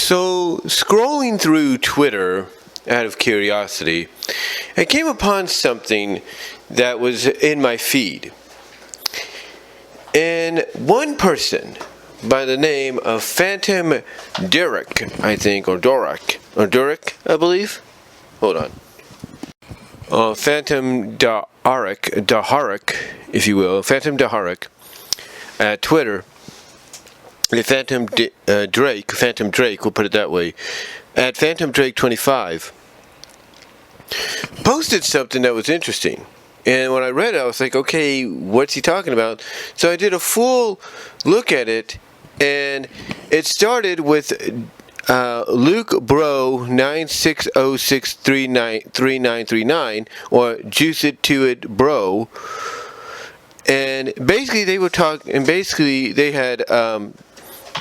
So, scrolling through Twitter out of curiosity, I came upon something that was in my feed. And one person by the name of Phantom Derek, I think, or Dorek, I believe. Hold on. Phantom Daharik, if you will, Phantom Daharik, at Twitter. Phantom Drake, we'll put it that way, at Phantom Drake 25, posted something that was interesting. And when I read it, I was like, okay, what's he talking about? So I did a full look at it, and it started with Luke Bro 9606393939, or Juice It To It Bro. And basically they were talking, and basically they had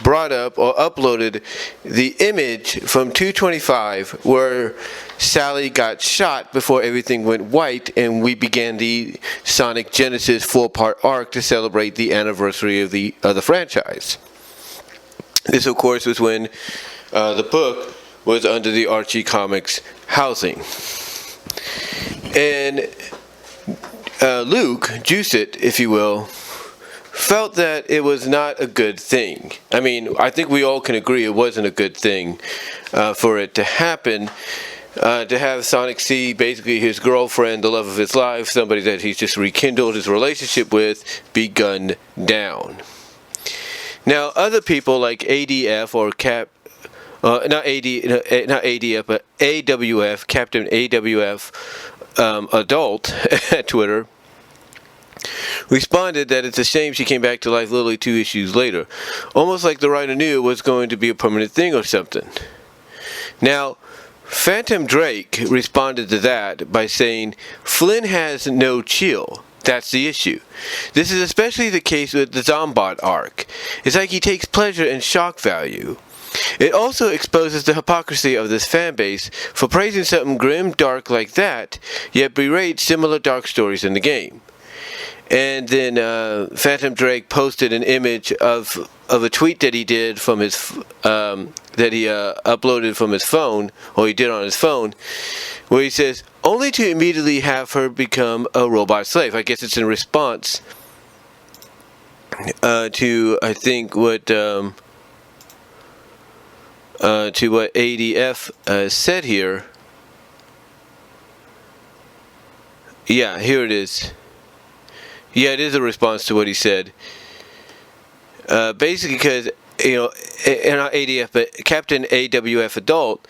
brought up or uploaded the image from 225 where Sally got shot before everything went white, and we began the Sonic Genesis 4-part arc to celebrate the anniversary of the franchise. This, of course, was when the book was under the Archie Comics housing. And Luke, Juice It, if you will, felt that it was not a good thing. I mean, I think we all can agree it wasn't a good thing for it to happen. To have Sonic see basically his girlfriend, the love of his life, somebody that he's just rekindled his relationship with, be gunned down. Now, other people like ADF or not ADF, but AWF, Captain AWF Adult at Twitter, responded that it's a shame she came back to life literally 2 issues later. Almost like the writer knew it was going to be a permanent thing or something. Now, Phantom Drake responded to that by saying, Flynn has no chill. That's the issue. This is especially the case with the Zombot arc. It's like he takes pleasure in shock value. It also exposes the hypocrisy of this fanbase for praising something grim, dark like that, yet berate similar dark stories in the game. And then Phantom Drake posted an image of a tweet that he did from his uploaded from his phone, or he did on his phone, where he says, only to immediately have her become a robot slave. I guess it's in response to, I think, what ADF said here. Yeah, here it is. Yeah, it is a response to what he said. Basically, because, not ADF, but Captain AWF Adult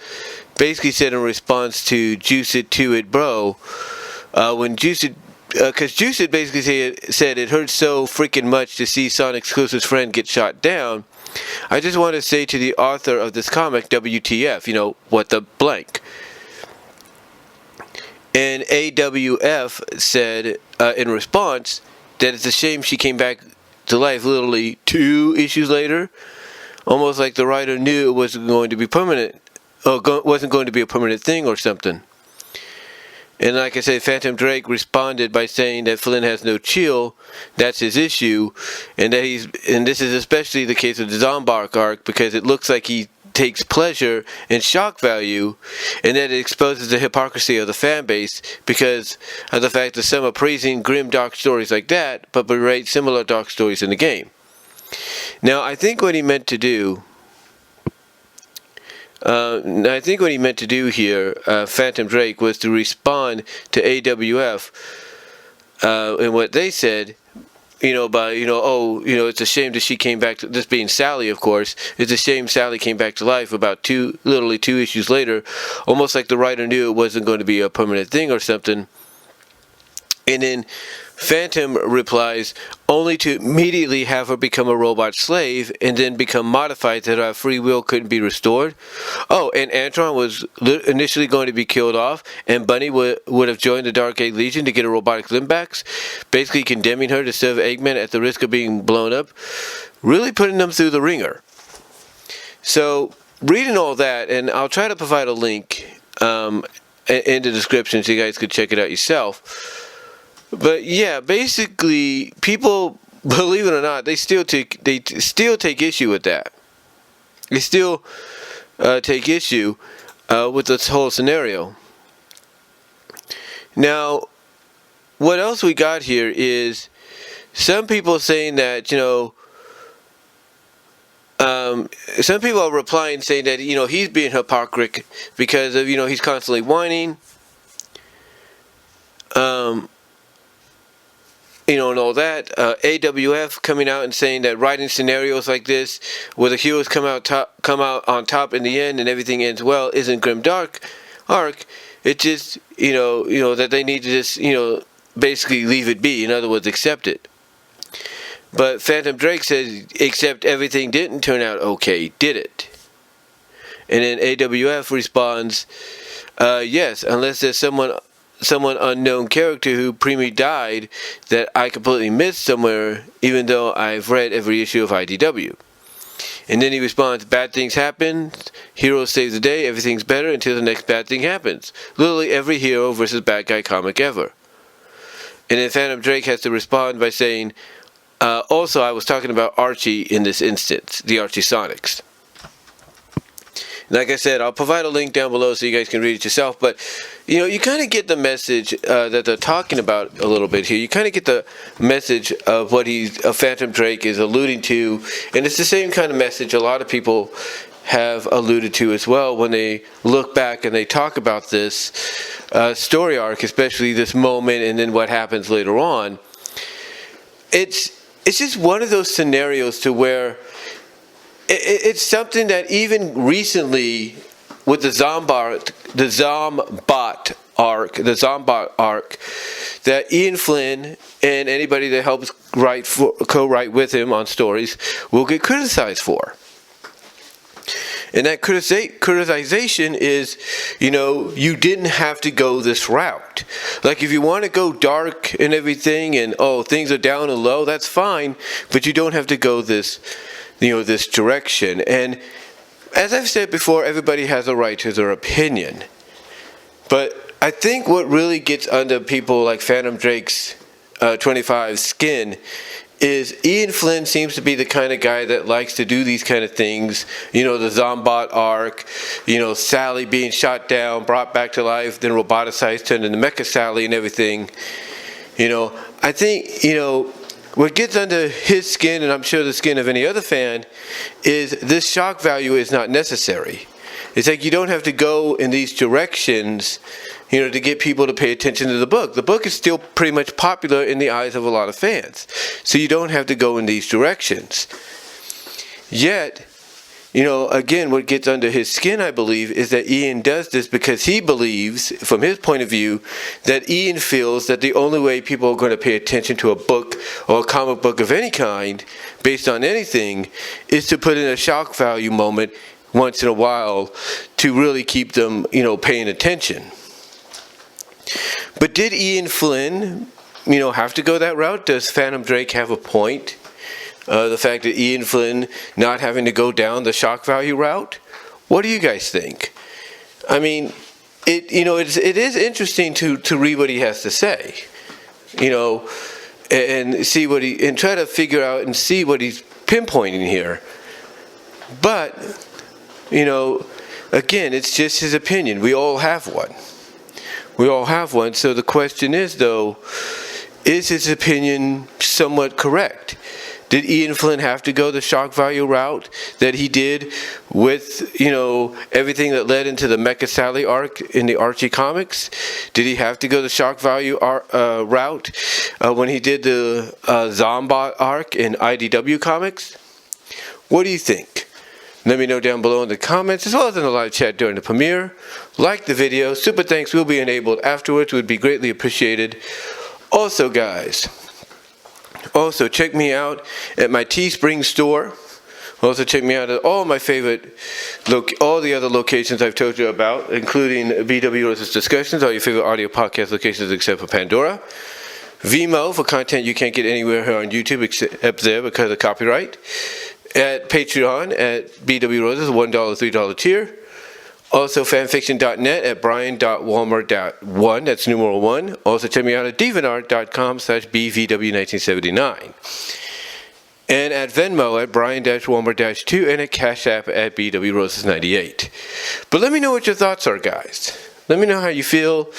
basically said in response to Juice It To It Bro, when Juice It, because Juice It basically said it hurts so freaking much to see Sonic's closest friend get shot down. I just want to say to the author of this comic, WTF, what the blank. And AWF said in response that it's a shame she came back to life literally 2 issues later, almost like the writer knew it wasn't going to be permanent, or wasn't going to be a permanent thing or something. And like I said, Phantom Drake responded by saying that Flynn has no chill, that's his issue, and that and this is especially the case with the Zombot arc, because it looks like he takes pleasure in shock value, and that it exposes the hypocrisy of the fan base because of the fact that some are praising grim dark stories like that, but berate similar dark stories in the game. Now, I think what he meant to do here, Phantom Drake, was to respond to AWF and what they said, it's a shame that she came back to, this being Sally, of course, it's a shame Sally came back to life about literally 2 issues later, almost like the writer knew it wasn't going to be a permanent thing or something. And then Phantom replies, only to immediately have her become a robot slave and then become modified so that our free will couldn't be restored. Oh, and Antron was initially going to be killed off, and Bunny would have joined the Dark Egg Legion to get her robotic limb backs, basically condemning her to serve Eggman at the risk of being blown up, really putting them through the ringer. So, reading all that, and I'll try to provide a link in the description so you guys could check it out yourself. But yeah, basically, people, believe it or not, they still take issue with that. They still take issue with this whole scenario. Now, what else we got here is some people saying that, some people are replying saying that, he's being hypocrite because of, he's constantly whining, and all that. AWF coming out and saying that writing scenarios like this, where the heroes come out on top in the end and everything ends well, isn't grim dark arc. It's just, that they need to just, basically leave it be. In other words, accept it. But Phantom Drake says, except everything didn't turn out okay, did it? And then AWF responds, yes, unless there's someone unknown character who died that I completely missed somewhere, even though I've read every issue of IDW. And then he responds, bad things happen, hero saves the day, everything's better until the next bad thing happens. Literally every hero versus bad guy comic ever. And then Phantom Drake has to respond by saying, also, I was talking about Archie in this instance, the Archie Sonics. Like I said, I'll provide a link down below so you guys can read it yourself. But, you kind of get the message that they're talking about a little bit here. You kind of get the message of what Phantom Drake is alluding to. And it's the same kind of message a lot of people have alluded to as well when they look back and they talk about this story arc, especially this moment and then what happens later on. It's just one of those scenarios to where it's something that even recently with the Zombot arc, that Ian Flynn and anybody that helps co-write with him on stories will get criticized for. And that criticization is, you didn't have to go this route. Like, if you want to go dark and everything and, things are down and low, that's fine. But you don't have to go this direction. And as I've said before, everybody has a right to their opinion. But I think what really gets under people like Phantom Drake's 25 skin is Ian Flynn seems to be the kind of guy that likes to do these kind of things. The Zombot arc, Sally being shot down, brought back to life, then roboticized, turned into Mecha Sally and everything. I think, what gets under his skin, and I'm sure the skin of any other fan, is this shock value is not necessary. It's like you don't have to go in these directions, to get people to pay attention to the book. The book is still pretty much popular in the eyes of a lot of fans. So you don't have to go in these directions. Yet, again, what gets under his skin, I believe, is that Ian does this because he believes, from his point of view, that Ian feels that the only way people are going to pay attention to a book or a comic book of any kind, based on anything, is to put in a shock value moment once in a while to really keep them, paying attention. But did Ian Flynn, have to go that route? Does Phantom Drake have a point? The fact that Ian Flynn not having to go down the shock value route? What do you guys think? I mean, it is interesting to read what he has to say, and see and try to figure out and see what he's pinpointing here. But, again, it's just his opinion. We all have one. So the question is, though, is his opinion somewhat correct? Did Ian Flynn have to go the shock value route that he did with, everything that led into the Mecha Sally arc in the Archie comics? Did he have to go the shock value route when he did the Zombot arc in IDW comics? What do you think? Let me know down below in the comments, as well as in the live chat during the premiere. Like the video. Super thanks will be enabled afterwards. Would be greatly appreciated. Also, guys, check me out at my Teespring store. Also, check me out at all my favorite, all the other locations I've told you about, including BW Rose's Discussions, all your favorite audio podcast locations except for Pandora. VENMO for content you can't get anywhere here on YouTube except there because of copyright. At Patreon at BW Roses, $1, $3 tier. Also fanfiction.net at brian.walmer.1, that's numeral 1. Also check me out at deviantart.com/BVW1979. and at Venmo at Brian-Walmart-2, and at Cash App at BWRoses98. But let me know what your thoughts are, guys. Let me know how you feel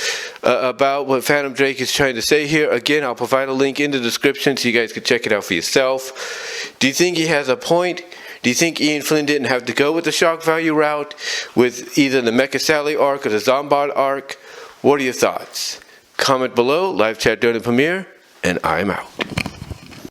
about what Phantom Drake is trying to say here. Again, I'll provide a link in the description so you guys can check it out for yourself. Do you think he has a point? Do you think Ian Flynn didn't have to go with the shock value route with either the Mecha Sally arc or the Zombot arc? What are your thoughts? Comment below, live chat during the premiere, and I'm out.